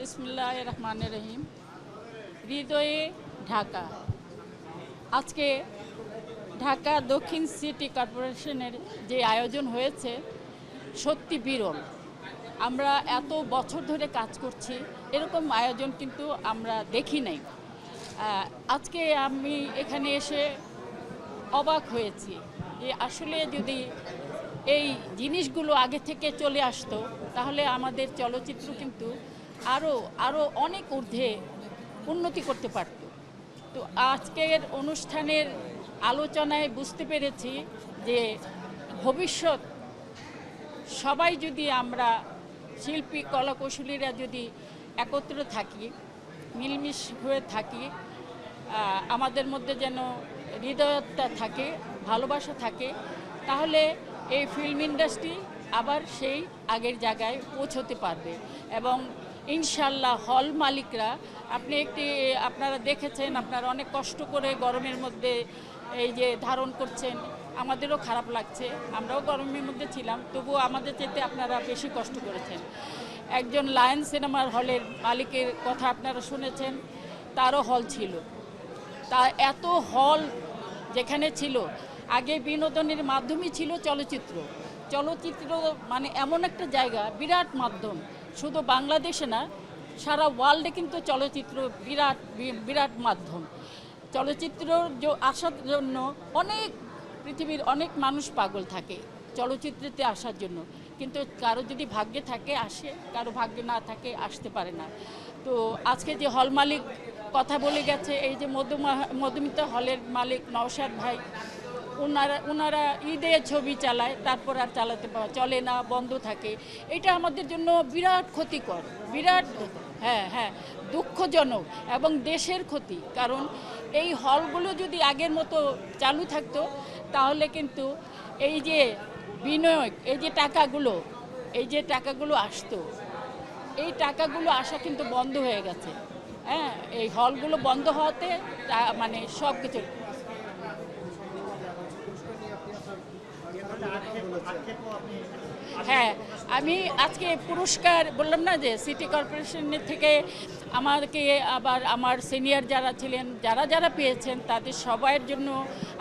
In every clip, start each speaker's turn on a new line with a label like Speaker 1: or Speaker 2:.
Speaker 1: বিসমিল্লাহির রহমানির রহিম। হৃদয়ে ঢাকা। আজকে ঢাকা দক্ষিণ সিটি কর্পোরেশনের যে আয়োজন হয়েছে সত্যি বিরল। আমরা এত বছর ধরে কাজ করছি, এরকম আয়োজন কিন্তু আমরা দেখি নাই। আজকে আমি এখানে এসে অবাক হয়েছি যে আসলে যদি এই জিনিসগুলো আগে থেকে চলে আসতো তাহলে আমাদের চলচ্চিত্র কিন্তু আরও অনেক ঊর্ধ্বে উন্নতি করতে পারত। তো আজকের অনুষ্ঠানের আলোচনায় বুঝতে পেরেছি যে ভবিষ্যৎ সবাই যদি আমরা শিল্পী কলাকুশলীরা যদি একত্র থাকি, মিলমিশ হয়ে থাকি, আমাদের মধ্যে যেন হৃদয়তা থাকে, ভালোবাসা থাকে, তাহলে এই ফিল্ম ইন্ডাস্ট্রি আবার সেই আগের জায়গায় পৌঁছতে পারবে। এবং ইনশাল্লাহ হল মালিকরা আপনারা দেখেছেন, আপনারা অনেক কষ্ট করে গরমের মধ্যে এই যে ধারণ করছেন, আমাদেরও খারাপ লাগছে, আমরাও গরমের মধ্যে ছিলাম, তবুও আমাদের চাইতে আপনারা বেশি কষ্ট করেছেন। একজন লায়ন সিনেমার হলের মালিকের কথা আপনারা শুনেছেন, তারও হল ছিল। তা এত হল যেখানে ছিল, আগে বিনোদনের মাধ্যমই ছিল চলচ্চিত্র। চলচ্চিত্র মানে এমন একটা জায়গা, বিরাট মাধ্যম, শুধু বাংলাদেশে না সারা ওয়ার্ল্ডে কিন্তু চলচ্চিত্র বিরাট মাধ্যম। চলচ্চিত্র আসার জন্য পৃথিবীর অনেক মানুষ পাগল থাকে চলচ্চিত্রতে আসার জন্য, কিন্তু কারো যদি ভাগ্যে থাকে আসে, কারো ভাগ্যে না থাকে আসতে পারে না। তো আজকে যে হল মালিক কথা বলে গেছে, এই যে মধুমিতা হলের মালিক নওশাদ ভাই, ওনারা ঈদে ছবি চালায়, তারপর আর চলে না, বন্ধ থাকে। এটা আমাদের জন্য বিরাট ক্ষতিকর, হ্যাঁ দুঃখজনক এবং দেশের ক্ষতি। কারণ এই হলগুলো যদি আগের মতো চালু থাকতো তাহলে কিন্তু এই যে বিনিয়োগ, এই যে টাকাগুলো আসতো, এই টাকাগুলো আসা কিন্তু বন্ধ হয়ে গেছে। হ্যাঁ, এই হলগুলো বন্ধ হওয়াতে মানে সব কিছু। হ্যাঁ, আমি আজকে পুরস্কার বললাম না যে সিটি কর্পোরেশনের থেকে আমাকে, আবার আমার সিনিয়র যারা ছিলেন, যারা পেয়েছেন, তাদের সবাইয়ের জন্য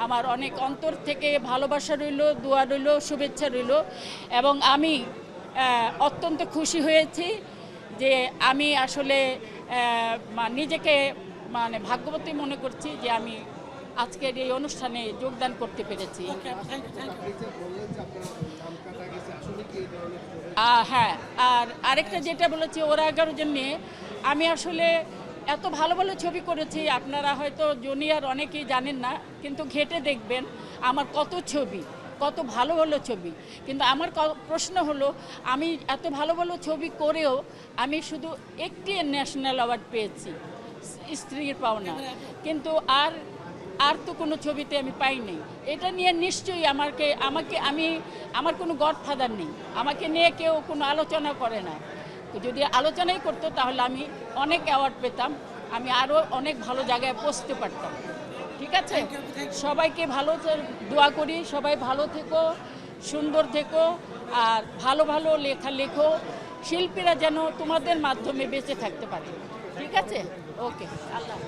Speaker 1: আমার অনেক অন্তর থেকে ভালোবাসা রইল, দোয়া রইল, শুভেচ্ছা রইল। এবং আমি অত্যন্ত খুশি হয়েছি যে আমি আসলে নিজেকে মানে ভাগ্যবতী মনে করছি যে আমি আজকের এই অনুষ্ঠানে যোগদান করতে পেরেছি। হ্যাঁ, আর আরেকটা যেটা বলেছি, ওরা 11 জন নিয়ে আমি আসলে এত ভালো ভালো ছবি করেছি, আপনারা হয়তো জুনিয়র অনেকেই জানেন না, কিন্তু ঘেটে দেখবেন আমার কত ভালো ভালো ছবি। কিন্তু আমার প্রশ্ন হলো, আমি এত ভালো ভালো ছবি করেও আমি শুধু একটি ন্যাশনাল অ্যাওয়ার্ড পেয়েছি, স্ত্রীর পাওনা, কিন্তু আর তো কোনো ছবিতে আমি পাইনি। এটা নিয়ে নিশ্চয়ই আমার কোনো গডফাদার নেই, আমাকে নিয়ে কেউ কোনো আলোচনা করে না। যদি আলোচনাই করতো তাহলে আমি অনেক অ্যাওয়ার্ড পেতাম, আমি আরও অনেক ভালো জায়গায় পৌঁছতে পারতাম। ঠিক আছে, সবাইকে ভালো দোয়া করি, সবাই ভালো থেকো, সুন্দর থেকো, আর ভালো ভালো লেখো, শিল্পীরা যেন তোমাদের মাধ্যমে বেঁচে থাকতে পারে। ঠিক আছে, ওকে, আল্লাহ।